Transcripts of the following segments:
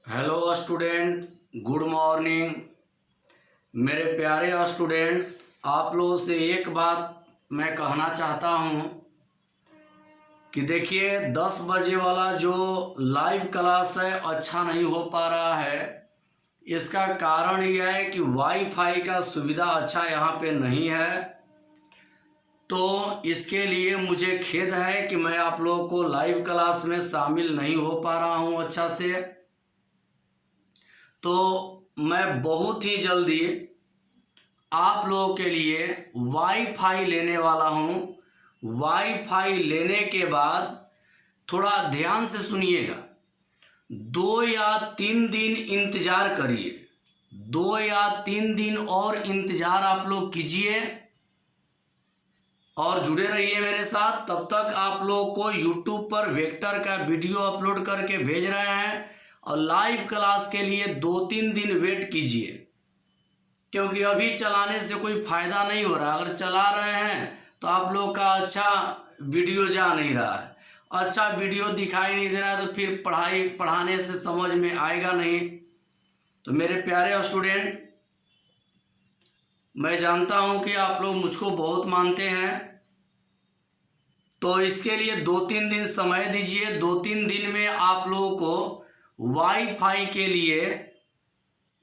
Hello students, good morning. मेरे प्यारे students, आप लोगों से एक बात मैं कहना चाहता हूँ कि देखिए 10 बजे वाला जो लाइव क्लास है अच्छा नहीं हो पा रहा है। इसका कारण यह है कि वाईफाई का सुविधा अच्छा यहाँ पे नहीं है। तो इसके लिए मुझे खेद है कि मैं आप लोगों को लाइव क्लास में शामिल नहीं हो पा रहा हूँ अच्छा से। तो मैं बहुत ही जल्दी आप लोगों के लिए वाईफाई लेने वाला हूँ। वाईफाई लेने के बाद थोड़ा ध्यान से सुनिएगा। 2 या 3 दिन इंतज़ार करिए। 2 या 3 दिन और इंतज़ार आप लोग कीजिए और जुड़े रहिए मेरे साथ। तब तक आप लोगों को यूट्यूब पर वेक्टर का वीडियो अपलोड करके भेज रहे हैं और लाइव क्लास के लिए 2-3 दिन वेट कीजिए, क्योंकि अभी चलाने से कोई फ़ायदा नहीं हो रहा। अगर चला रहे हैं तो आप लोग का अच्छा वीडियो जा नहीं रहा है, अच्छा वीडियो दिखाई नहीं दे रहा है, तो फिर पढ़ाने से समझ में आएगा नहीं। तो मेरे प्यारे स्टूडेंट, मैं जानता हूं कि आप लोग मुझको बहुत मानते हैं, तो इसके लिए 2-3 दिन समय दीजिए। 2-3 दिन में आप लोगों को वाईफाई के लिए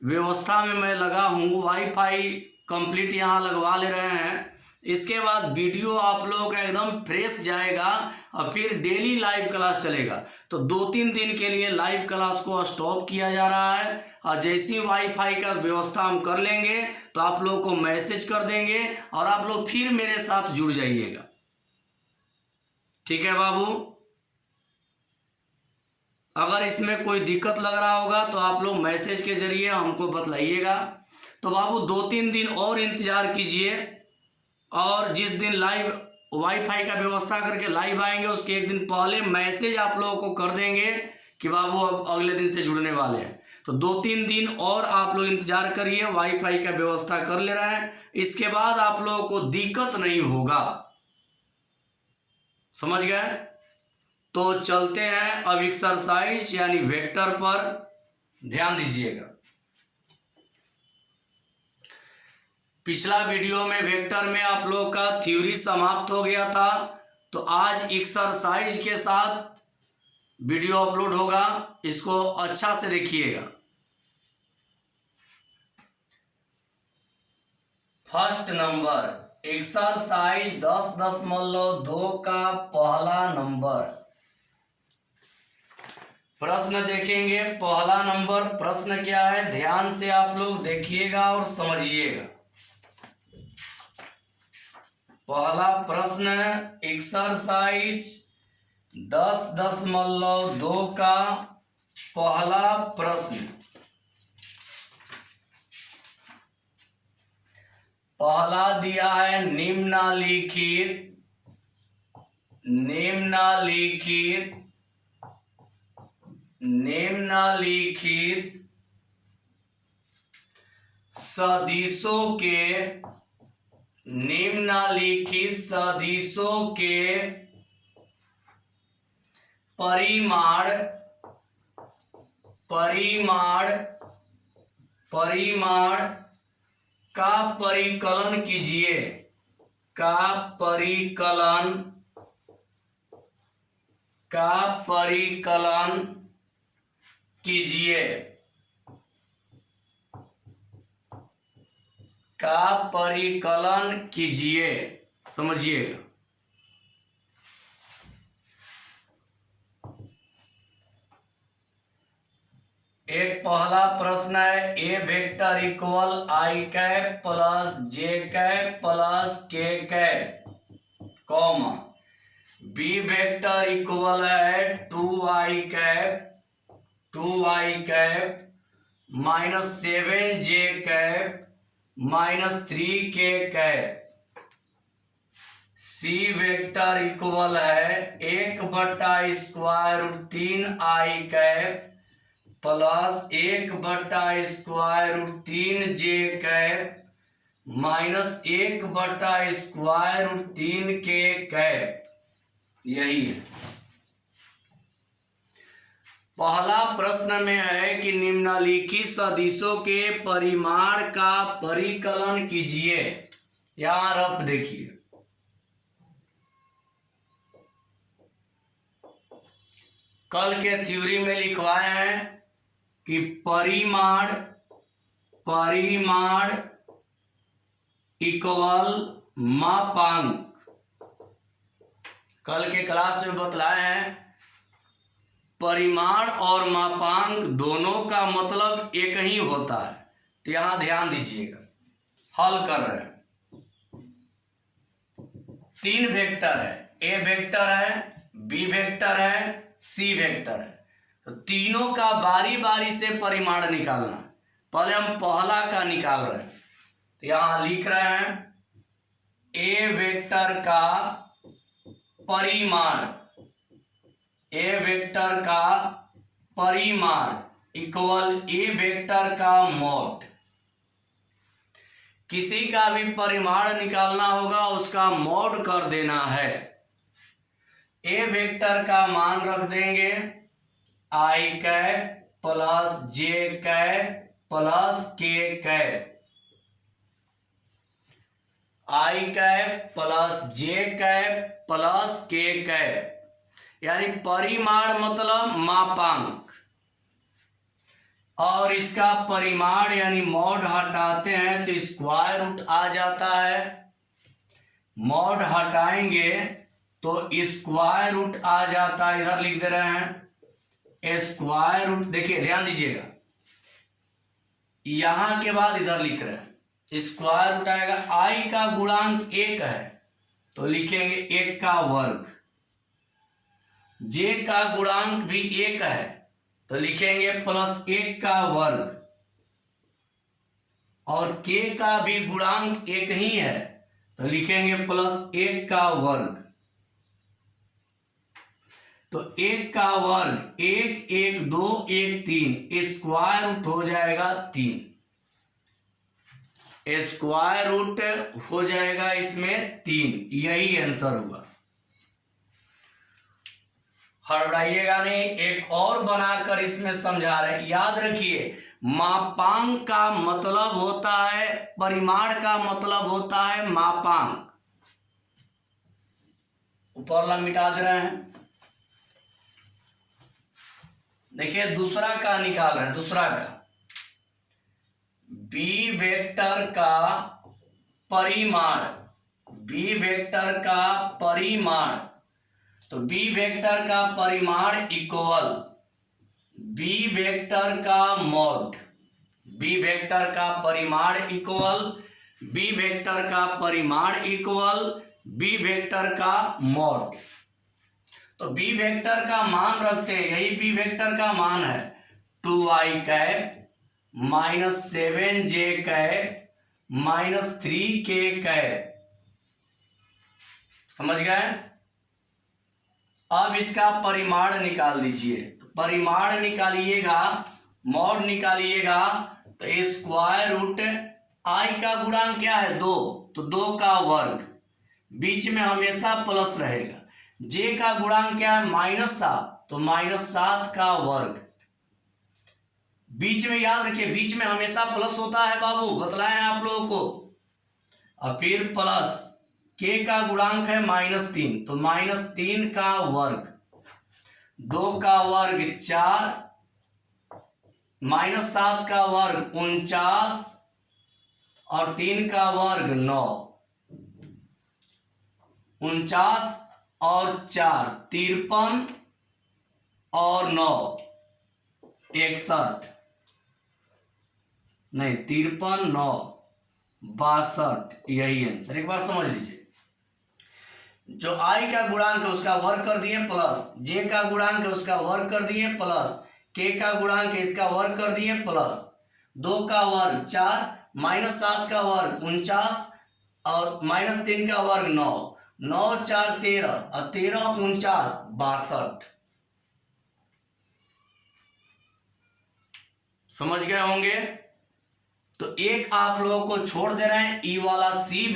व्यवस्था में मैं लगा हूँ। वाईफाई कंप्लीट यहाँ लगवा ले रहे हैं। इसके बाद वीडियो आप लोगों का एकदम फ्रेश जाएगा और फिर डेली लाइव क्लास चलेगा। तो 2-3 दिन के लिए लाइव क्लास को स्टॉप किया जा रहा है और जैसी वाईफाई का व्यवस्था हम कर लेंगे तो आप लोगों को मैसेज कर देंगे और आप लोग फिर मेरे साथ जुड़ जाइएगा। ठीक है बाबू? अगर इसमें कोई दिक्कत लग रहा होगा तो आप लोग मैसेज के जरिए हमको बतलाइएगा। तो बाबू 2-3 दिन और इंतज़ार कीजिए और जिस दिन लाइव वाईफाई का व्यवस्था करके लाइव आएंगे उसके एक दिन पहले मैसेज आप लोगों को कर देंगे कि बाबू अब अगले दिन से जुड़ने वाले हैं। तो 2-3 दिन और आप लोग इंतज़ार करिए, वाईफाई का व्यवस्था कर ले रहे हैं। इसके बाद आप लोगों को दिक्कत नहीं होगा। समझ गए? तो चलते हैं अब एक्सरसाइज यानी वेक्टर पर ध्यान दीजिएगा। पिछला वीडियो में वेक्टर में आप लोगों का थ्योरी समाप्त हो गया था, तो आज एक्सरसाइज के साथ वीडियो अपलोड होगा। इसको अच्छा से देखिएगा। फर्स्ट नंबर एक्सरसाइज 10.2 का पहला नंबर प्रश्न देखेंगे। पहला नंबर प्रश्न क्या है, ध्यान से आप लोग देखिएगा और समझिएगा। पहला प्रश्न एक्सरसाइज 10.2 का पहला प्रश्न। पहला दिया है निम्नलिखित सदिशों के परिमाण का परिकलन कीजिए। समझिएगा। एक पहला प्रश्न है, A vector equal I cap plus J cap plus K cap comma B vector equal है 2i cap minus 7j cap minus 3k cap. C vector equal है 1/√3i cap plus 1/√3j cap minus 1/√3k cap. यही है। पहला प्रश्न में है कि निम्नलिखित सदिशों के परिमाण का परिकलन कीजिए। यहां रफ देखिए, कल के थ्योरी में लिखवाए हैं कि परिमाण इक्वल मापांक। कल के क्लास में बतलाए हैं परिमाण और मापांक दोनों का मतलब एक ही होता है। तो यहां ध्यान दीजिएगा, हल कर रहे हैं। 3 वेक्टर है, ए वेक्टर है, बी वेक्टर है, सी वेक्टर है। तो तीनों का बारी बारी से परिमाण निकालना। पहले हम पहला का निकाल रहे हैं, तो यहां लिख रहे हैं ए वेक्टर का परिमाण, ए वेक्टर का परिमाण इक्वल ए वेक्टर का मॉड। किसी का भी परिमाण निकालना होगा, उसका मॉड कर देना है। ए वेक्टर का मान रख देंगे आई cap plus J cap plus K cap, आई cap plus J cap plus K cap, यानी परिमाण मतलब मापांक। और इसका परिमाण यानी मॉड हटाते हैं तो स्क्वायर रूट आ जाता है। मॉड हटाएंगे तो स्क्वायर रूट आ जाता है। इधर लिख दे रहे हैं स्क्वायर रूट। देखिए ध्यान दीजिएगा, यहां के बाद इधर लिख रहे हैं स्क्वायर रूट आएगा। आई का गुणांक 1 है तो लिखेंगे 1 का वर्ग। जे का गुणांक भी 1 है तो लिखेंगे प्लस 1 का वर्ग। और के का भी गुणांक 1 ही है तो लिखेंगे प्लस 1 का वर्ग। तो 1 का वर्ग 1 1 2 1 3, स्क्वायर रूट हो जाएगा 3। स्क्वायर रूट हो जाएगा इसमें 3। यही आंसर हुआ। हड़बड़ाइएगा नहीं, एक और बनाकर इसमें समझा रहे हैं। याद रखिए, मापांक का मतलब होता है, परिमाण का मतलब होता है मापांक। ऊपर वाला मिटा दे रहे हैं। देखिए दूसरा का निकाल रहे हैं। दूसरा का बी वेक्टर का परिमाण, बी वेक्टर का परिमाण, तो बी वेक्टर का परिमाण इक्वल बी वेक्टर का मॉड। बी वेक्टर का परिमाण इक्वल बी वेक्टर का परिमाण इक्वल बी वेक्टर का मॉड। तो बी वेक्टर का मान रखते हैं, यही बी वेक्टर का मान है 2i cap minus 7j cap minus 3k cap. समझ गए? अब इसका परिमाण निकाल दीजिए। परिमाण निकालिएगा, मॉड निकालिएगा तो स्क्वायर रूट आई का गुणांक क्या है 2, तो 2 का वर्ग, बीच में हमेशा प्लस रहेगा। जे का गुणांक क्या है -7, तो -7 का वर्ग। बीच में याद रखिए, बीच में हमेशा प्लस होता है बाबू, बतलाए हैं आप लोगों को। और फिर प्लस के का गुणांक है -3, तो -3 का वर्ग। 2 का वर्ग 4, -7 का वर्ग 49 और 3 का वर्ग 9। 49 और 4 53 और 9 61, नहीं 53 9 62, यही आंसर। एक बार समझ लीजिए, जो आई का गुणांक है उसका वर्ग कर दिए प्लस, जे का गुणांक है उसका वर्ग कर दिए प्लस, के का गुणांक है इसका वर्ग कर दिए प्लस। 2 का वर्ग 4, -7 का वर्ग 49 और -3 का वर्ग 9, 9 4 13 और 13 49 62। समझ गए होंगे? तो एक आप लोगों को छोड़ दे रहे हैं, ई वाला सी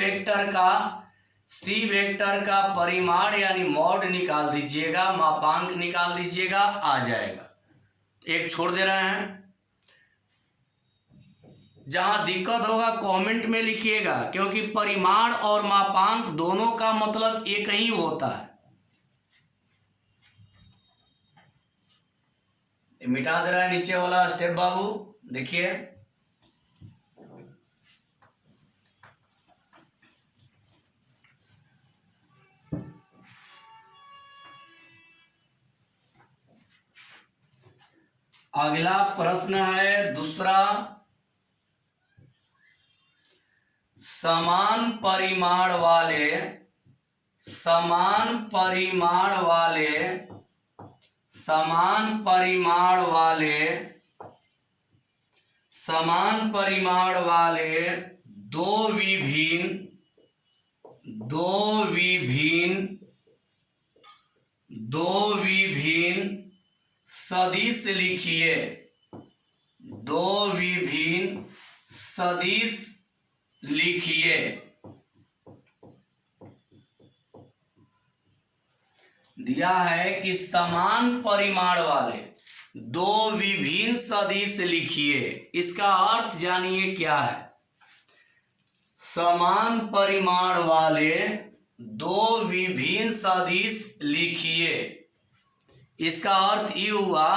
वेक्टर का परिमाण यानी मॉड निकाल दीजिएगा, मापांक निकाल दीजिएगा, आ जाएगा। एक छोड़ दे रहे हैं। जहां दिक्कत होगा कमेंट में लिखिएगा, क्योंकि परिमाण और मापांक दोनों का मतलब एक ही होता है। मिटा दे रहा है नीचे वाला स्टेप बाबू, देखिए। अगला प्रश्न है दूसरा, समान परिमाण वाले समान परिमाण वाले समान परिमाण वाले समान परिमाण वाले दो विभिन्न सदिश लिखिए। दो विभिन्न सदिश लिखिए। दिया है कि समान परिमाण वाले दो विभिन्न सदिश लिखिए। इसका अर्थ जानिए क्या है। समान परिमाण वाले दो विभिन्न सदिश लिखिए। इसका अर्थ ये हुआ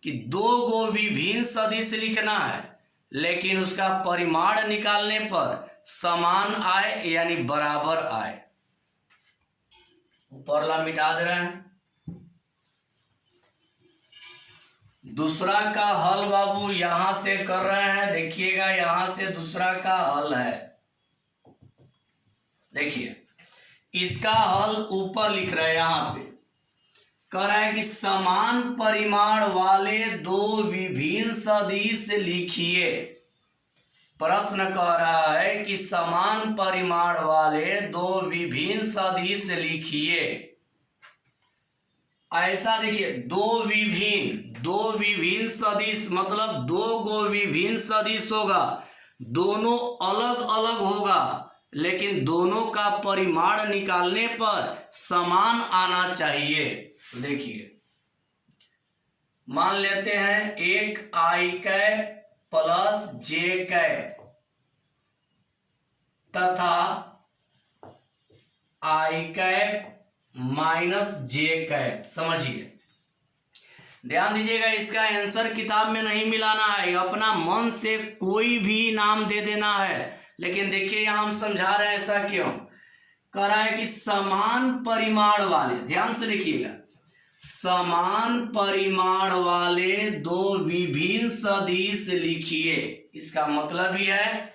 कि दो गो विभिन्न सदिश लिखना है, लेकिन उसका परिमाण निकालने पर समान आए यानी बराबर आए। ऊपरला मिटा दे रहे हैं। दूसरा का हल बाबू यहां से कर रहे हैं, देखिएगा यहां से दूसरा का हल है। देखिए इसका हल ऊपर लिख रहे हैं, यहां पे कह रहा है कि समान परिमाण वाले दो विभिन्न सदिश लिखिए। प्रश्न कह रहा है कि समान परिमाण वाले दो विभिन्न सदिश लिखिए। ऐसा देखिए, दो विभिन्न सदिश मतलब दो गो विभिन्न सदिश होगा, दोनों अलग अलग होगा, लेकिन दोनों का परिमाण निकालने पर समान आना चाहिए। देखिए मान लेते हैं एक आई कैप प्लस जे कैप तथा आई कैप माइनस जे कैप। समझिए, ध्यान दीजिएगा, इसका आंसर किताब में नहीं मिलाना है, अपना मन से कोई भी नाम दे देना है। लेकिन देखिए यहां हम समझा रहे हैं, ऐसा क्यों कह रहा है कि समान परिमाण वाले, ध्यान से देखिएगा, समान परिमाण वाले दो विभिन्न सदिश लिखिए। इसका भी है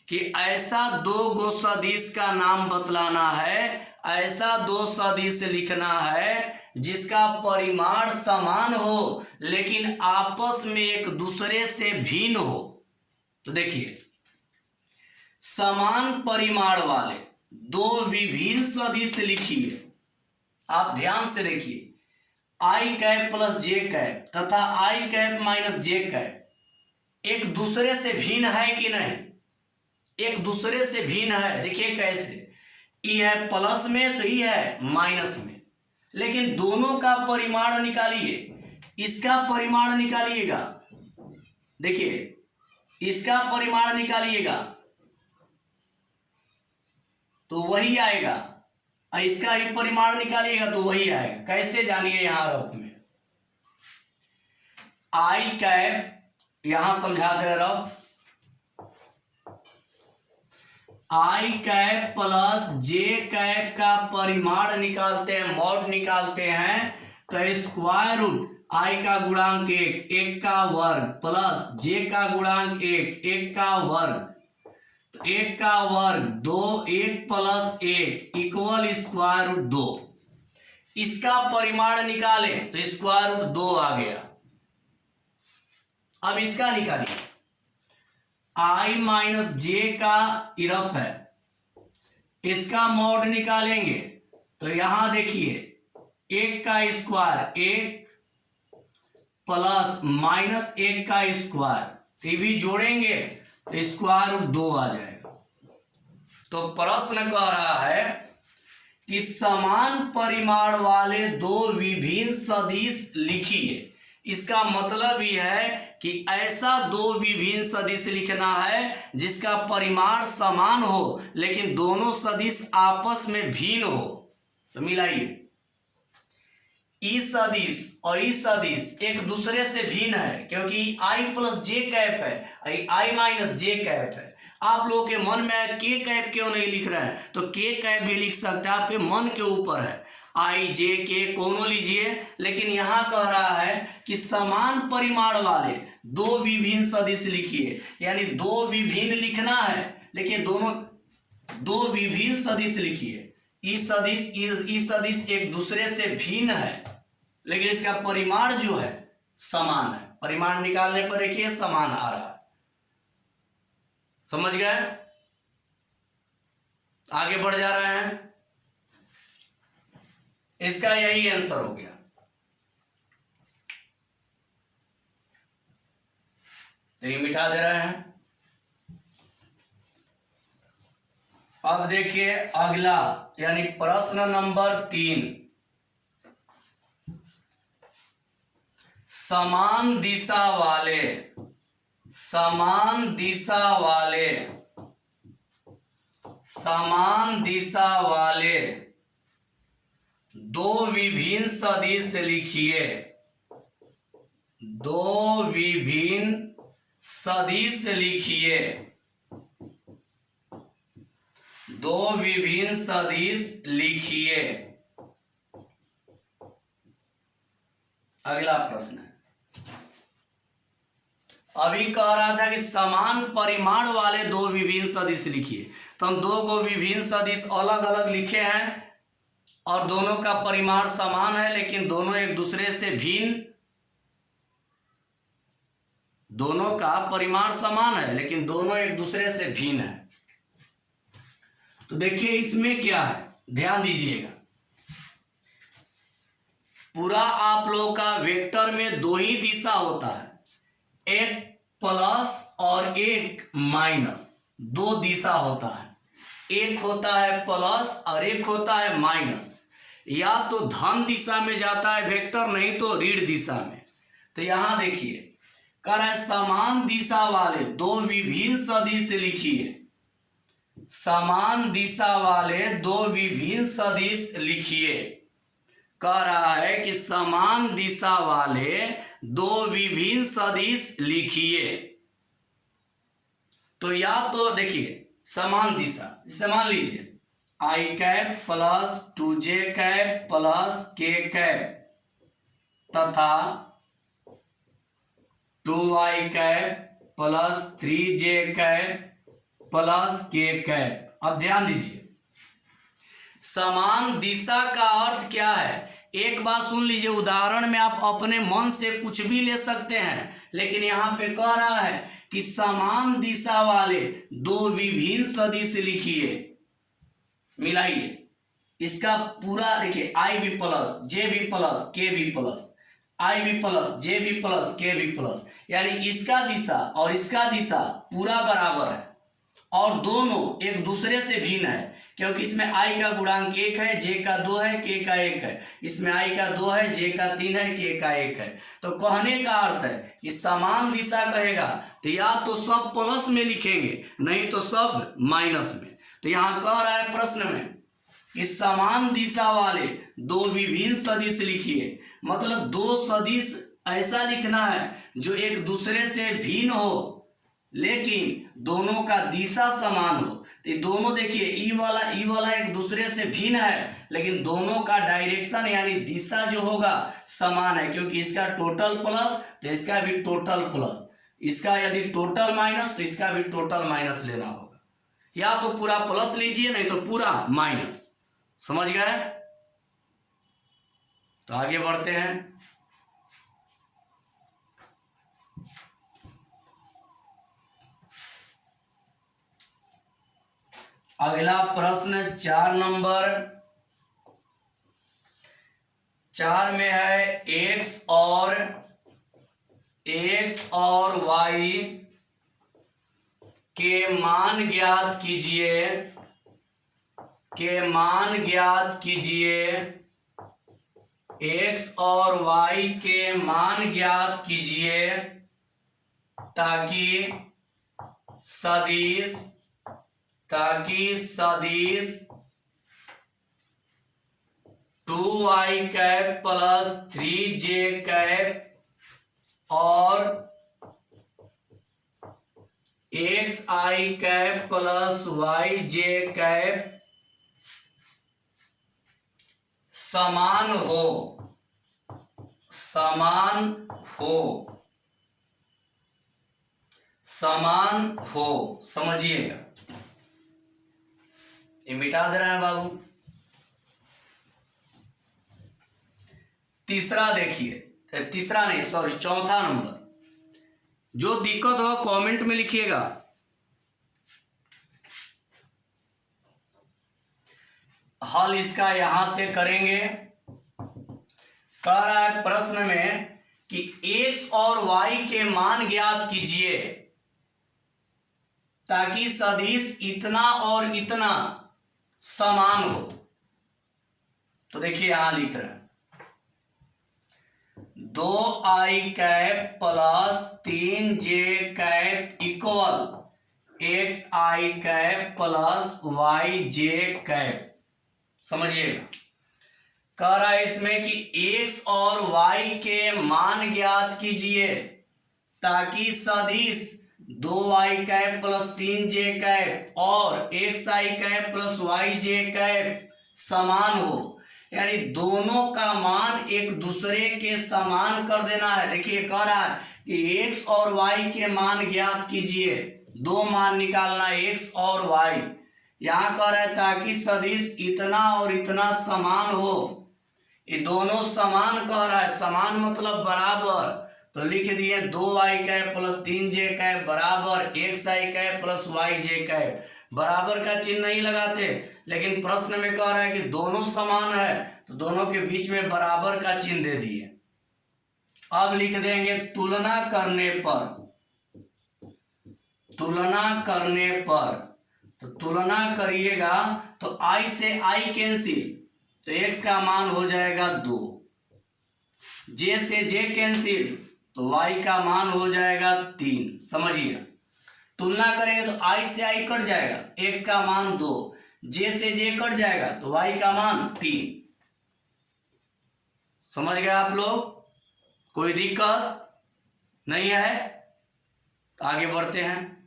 कि ऐसा दो गो सदिश का नाम बतलाना है, ऐसा दो सदिश लिखना है जिसका परिमाण समान हो लेकिन आपस में एक दूसरे से भिन्न हो। तो देखिए समान परिमाण वाले दो विभिन्न सदिश लिखिए। आप ध्यान से देखिए, आई कैप प्लस जे कैप तथा आई कैप माइनस जे कैप एक दूसरे से भिन्न है कि नहीं? एक दूसरे से भिन्न है। देखिए कैसे, ई है प्लस में तो ई है माइनस में, लेकिन दोनों का परिमाण निकालिए। इसका परिमाण निकालिएगा, देखिए इसका परिमाण निकालिएगा तो वही आएगा, और इसका भी परिमाण निकालिएगा तो वही आएगा। कैसे जानिए, यहां रफ में आई कैप, यहां समझा दे रफ, आई कैप प्लस जे कैप का परिमाण निकालते हैं, मॉड निकालते हैं, तो स्क्वायर रूट आई का गुणांक एक, एक का वर्ग प्लस जे का गुणांक एक, एक का वर्ग, तो एक का वर्ग दो, एक प्लस एक इक्वल स्क्वायर रूट दो। इसका परिमाण निकालें तो स्क्वायर रूट दो आ गया। अब इसका निकालिए, आई माइनस जे का इरफ है, इसका मॉड निकालेंगे तो यहां देखिए एक का स्क्वायर एक प्लस माइनस एक का स्क्वायर, ये भी जोड़ेंगे तो स्क्वायर रूट दो आ जाएगा। तो प्रश्न कह रहा है कि समान परिमाण वाले दो विभिन्न सदिश लिखिए। इसका मतलब ही है कि ऐसा दो विभिन्न सदिश लिखना है जिसका परिमाण समान हो लेकिन दोनों सदिश आपस में भिन्न हो। तो मिलाइए, ई सदिश और ई सदिश एक दूसरे से भिन्न है क्योंकि आई प्लस जे कैप है, आई माइनस जे कैप है। आप लोगों के मन में के कैप क्यों नहीं लिख रहे हैं? तो के कैप भी लिख सकते हैं, आपके मन के ऊपर है। आई जे के कोनो लीजिए, लेकिन यहां कह रहा है कि समान परिमाण वाले दो विभिन्न सदिश लिखिए, यानी दो विभिन्न लिखना है लेकिन दोनों दो विभिन्न सदिश लिखिए। ई सदिश एक दूसरे से भिन्न है लेकिन इसका परिमाण जो है समान है। परिमाण निकालने पर देखिए समान आ रहा है। समझ गए? आगे बढ़ जा रहे हैं। इसका यही आंसर हो गया। तो ये मिटा दे रहे हैं। अब देखिए अगला, यानी प्रश्न नंबर 3। समान दिशा वाले दो विभिन्न सदिश लिखिए। अगला प्रश्न है, अभी कह रहा था कि समान परिमाण वाले दो विभिन्न सदिश लिखिए। तो हम दो को विभिन्न सदिश अलग अलग लिखे हैं और दोनों का परिमाण समान है लेकिन दोनों एक दूसरे से भिन्न। दोनों का परिमाण समान है लेकिन दोनों एक दूसरे से भिन्न है। तो देखिए इसमें क्या है, ध्यान दीजिएगा। पूरा आप लोगों का वेक्टर में दो ही दिशा होता है, एक प्लस और एक माइनस। दो दिशा होता है, एक होता है प्लस और एक होता है माइनस। या तो धन दिशा में जाता है वेक्टर, नहीं तो ऋण दिशा में। तो यहां देखिए कह रहा है समान दिशा वाले दो विभिन्न सदिश लिखिए। समान दिशा वाले दो विभिन्न सदिश लिखिए। कह रहा है कि समान दिशा वाले दो विभिन्न सदिश लिखिए। तो या तो देखिए समान दिशा, जैसे मान लीजिए I cap plus 2j cap plus k cap तथा 2i cap plus 3j cap plus k cap. अब ध्यान दीजिए, समान दिशा का अर्थ क्या है? एक बात सुन लीजिए, उदाहरण में आप अपने मन से कुछ भी ले सकते हैं, लेकिन यहां पे कह रहा है कि समान दिशा वाले दो विभिन्न सदिश लिखिए। मिलाइए, इसका पूरा देखिए I B plus J B plus K B plus, I B plus J B plus K B plus, यानी इसका दिशा और इसका दिशा पूरा बराबर है और दोनों एक दूसरे से भिन्न है क्योंकि इसमें आई का गुणांक 1 है, जे का 2 है, के का 1 है। इसमें आई का 2 है, जे का 3 है, के का 1 है। तो कहने का अर्थ है कि समान दिशा कहेगा तो या तो सब प्लस में लिखेंगे, नहीं तो सब माइनस में। तो यहां कह रहा है प्रश्न में कि समान दिशा वाले दो विभिन्न सदिश लिखिए। मतलब दो सदिश ऐसा लिखना है जो एक दूसरे से भिन्न हो लेकिन दोनों का दिशा समान हो। तो दोनों देखिए ई वाला एक दूसरे से भिन्न है लेकिन दोनों का डायरेक्शन यानी दिशा जो होगा समान है क्योंकि इसका टोटल प्लस तो इसका भी टोटल प्लस, इसका यदि टोटल माइनस तो इसका भी टोटल माइनस लेना होगा। या तो पूरा प्लस लीजिए नहीं तो पूरा माइनस। समझ गए? तो आगे बढ़ते हैं। अगला प्रश्न 4 नंबर 4 में है x और y के मान ज्ञात कीजिए x और y के मान ज्ञात कीजिए ताकि सदिश 2y cap plus 3j cap और xi cap plus yj cap समान हो। समझिएगा, ये मिटा दे रहे हैं बाबू। तीसरा देखिए, तीसरा नहीं सॉरी, चौथा नंबर। जो दिक्कत हो कमेंट में लिखिएगा। हल इसका यहां से करेंगे। कह रहा है प्रश्न में कि x और y के मान ज्ञात कीजिए ताकि सदिश इतना और इतना समान हो। तो देखिए यहां लिख रहे हैं 2i cap plus 3j cap equal xi cap plus yj cap. समझिएगा, कह रहा है इसमें कि x और y के मान ज्ञात कीजिए ताकि सदिश 2i cap plus 3j cap और xi cap plus yj cap समान हो। यानी दोनों का मान एक दूसरे के समान कर देना है। देखिए कह रहा है कि x और y के मान ज्ञात कीजिए, दो मान निकालना है x और y। यहां कह रहा है ताकि सदिश इतना और इतना समान हो। ये दोनों समान कह रहा है, समान मतलब बराबर। तो लिख दिए 2i cap plus 3j cap बराबर xi cap plus yj cap. बराबर का चिन्ह नहीं लगाते, लेकिन प्रश्न में कह रहा है कि दोनों समान है तो दोनों के बीच में बराबर का चिन्ह दे दिए। अब लिख देंगे तुलना करने पर। तो तुलना करिएगा तो i से i कैंसिल, तो x का मान हो जाएगा 2। j से j कैंसिल, तो y का मान हो जाएगा 3। समझिए, तुलना करेंगे तो i से i कट जाएगा, x का मान 2, j से j कट जाएगा तो y का मान 3। समझ गए आप लोग? कोई दिक्कत नहीं है? आगे बढ़ते हैं।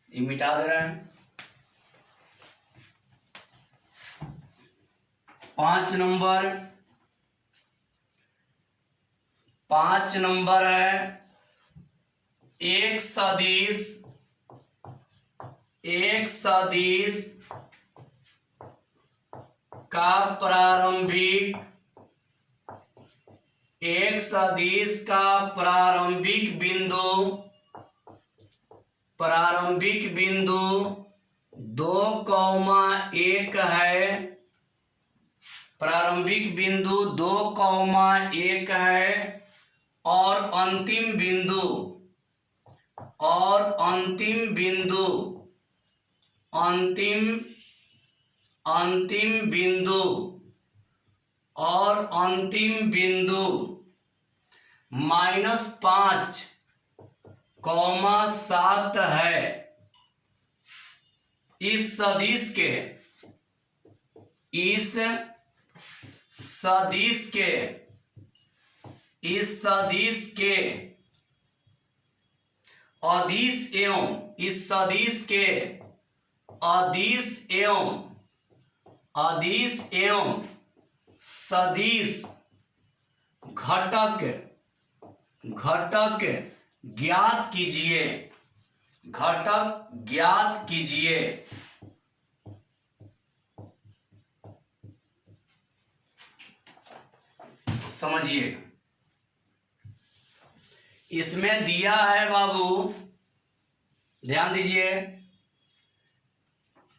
ये मिटा दे रहे हैं। 5 नंबर है एक सदिश का प्रारंभिक बिंदु 2,1 है। प्रारंभिक बिंदु 2,1 है और अंतिम बिंदु -5,7 है। इस सदिश के अदिश एवं सदिश घटक ज्ञात कीजिए। समझिए, इसमें दिया है बाबू, ध्यान दीजिए,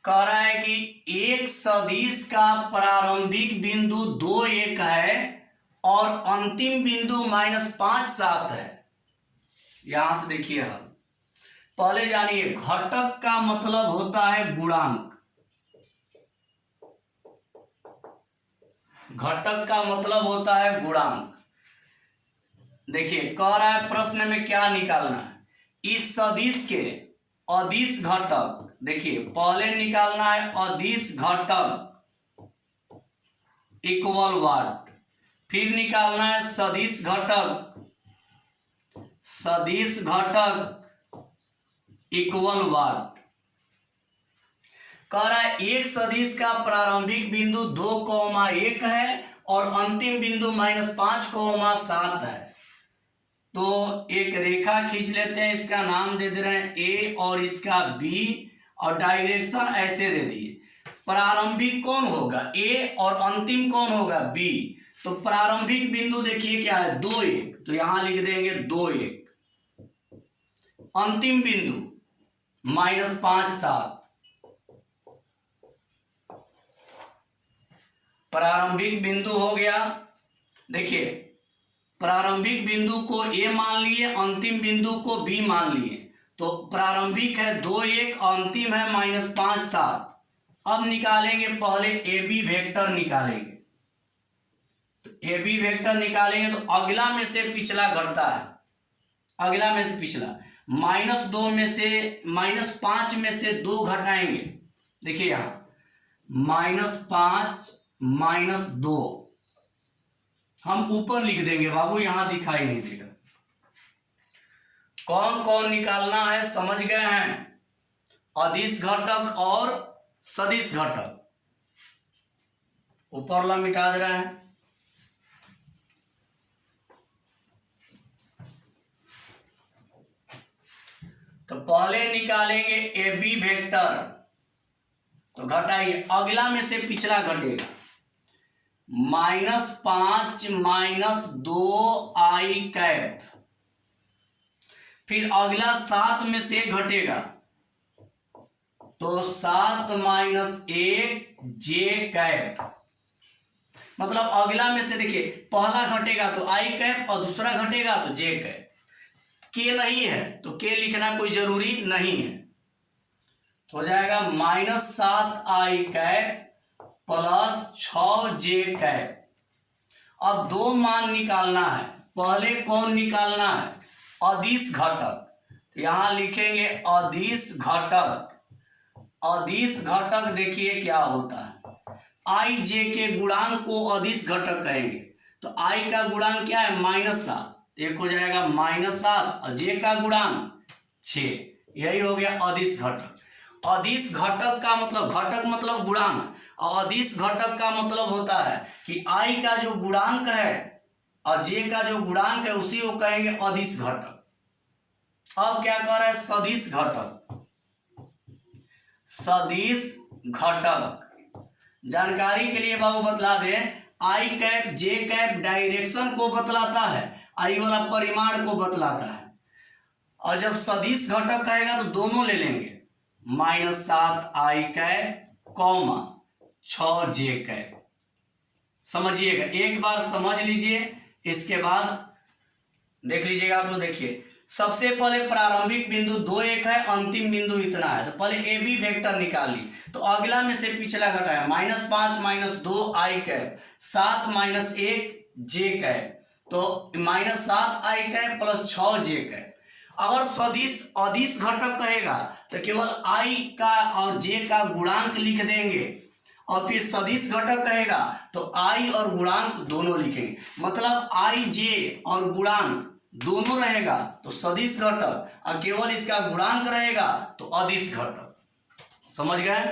कह रहा है कि एक सदिश का प्रारंभिक बिंदु 2,1 है और अंतिम बिंदु -5,7 है। यहां से देखिए हल। पहले जानिए, घटक का मतलब होता है गुणांक। घटक का मतलब होता है गुणांक। देखिए कह रहा है प्रश्न में क्या निकालना है। इस सदिश के अदिश घटक, देखिए पहले निकालना है अदिश घटक इक्वल व्हाट, फिर निकालना है सदिश घटक, सदिश घटक इक्वल व्हाट। कह रहा है एक सदिश का प्रारंभिक बिंदु 2,1 है और अंतिम बिंदु -5,7 है। तो एक रेखा खींच लेते हैं, इसका नाम दे दे रहे हैं ए और इसका बी और डायरेक्शन ऐसे दे दिए। प्रारंभिक कौन होगा ए और अंतिम कौन होगा बी। तो प्रारंभिक बिंदु देखिए क्या है 2,1, तो यहां लिख देंगे 2,1। अंतिम बिंदु -5,7। प्रारंभिक बिंदु हो गया। देखिए प्रारंभिक बिंदु को ए मान लिए, अंतिम बिंदु को बी मान लिए। तो प्रारंभिक है 2,1, अंतिम है -5,7। अब निकालेंगे, पहले ए बी वेक्टर निकालेंगे। तो ए बी वेक्टर निकालेंगे तो अगला में से पिछला घटता है, अगला में से पिछला। -2 में से -5 में से 2 घटाएंगे। देखिए यहां -5 -2 हम ऊपर लिख देंगे बाबू, यहां दिखाई नहीं देगा। कौन कौन निकालना है समझ गए हैं। अदिश घटक और सदिश घटक। ऊपर वाला मिटा दे रहा है। तो पहले निकालेंगे ए बी वेक्टर, तो घटाइए, अगला में से पिछला घटेगा। -5 -2 आई कैप, फिर अगला 7 में से घटेगा तो 7 -1 जे कैप। मतलब अगला में से देखिए पहला घटेगा तो आई कैप और दूसरा घटेगा तो जे कैप। के नहीं है तो के लिखना कोई जरूरी नहीं है। तो हो जाएगा -7 आई कैप प्लस 6 जे कैप। अब 2 मान निकालना है। पहले कौन निकालना है अदिश घटक। तो यहां लिखेंगे अदिश घटक। अदिश घटक देखिए क्या होता है, आई जे के गुणांक को अदिश घटक कहेंगे। तो आई का गुणांक क्या है -7, एक हो जाएगा -7 और जे का गुणांक 6। यही हो गया अदिश घटक। अदिश घटक का मतलब, घटक मतलब गुणांक, और अदिश घटक का मतलब होता है कि आई का जो गुणांक है और जे का जो गुणांक है उसी को कहेंगे अदिश घटक। अब क्या कह रहा है सदिश घटक। सदिश घटक जानकारी के लिए बाबू बतला दे, आई कैप जे कैप डायरेक्शन को बतलाता है, आई वाला परिमाण को बतलाता है। और जब सदिश घटक कहेगा तो दोनों ले लेंगे, -7 आई कैप कॉमा 6 जे कैप। समझिएगा, एक बार समझ लीजिए, इसके बाद देख लीजिएगा आप लोग। देखिए सबसे पहले प्रारंभिक बिंदु 2,1 है, अंतिम बिंदु इतना है। तो पहले ए बी वेक्टर निकाल ली, तो अगला में से पिछला घटाया, -5 -2 आई कैप, 7 -1 जे कैप। तो -7 आई कैप प्लस 6 जे कैप। अगर सदिश अदिश घटक कहेगा तो केवल आई का और जे का गुणांक लिख देंगे, और फिर सदिश घटक कहेगा तो आई और गुणांक दोनों लिखेंगे। मतलब आई जे और गुणांक दोनों रहेगा तो सदिश घटक, और केवल इसका गुणांक रहेगा तो अदिश घटक। समझ गए।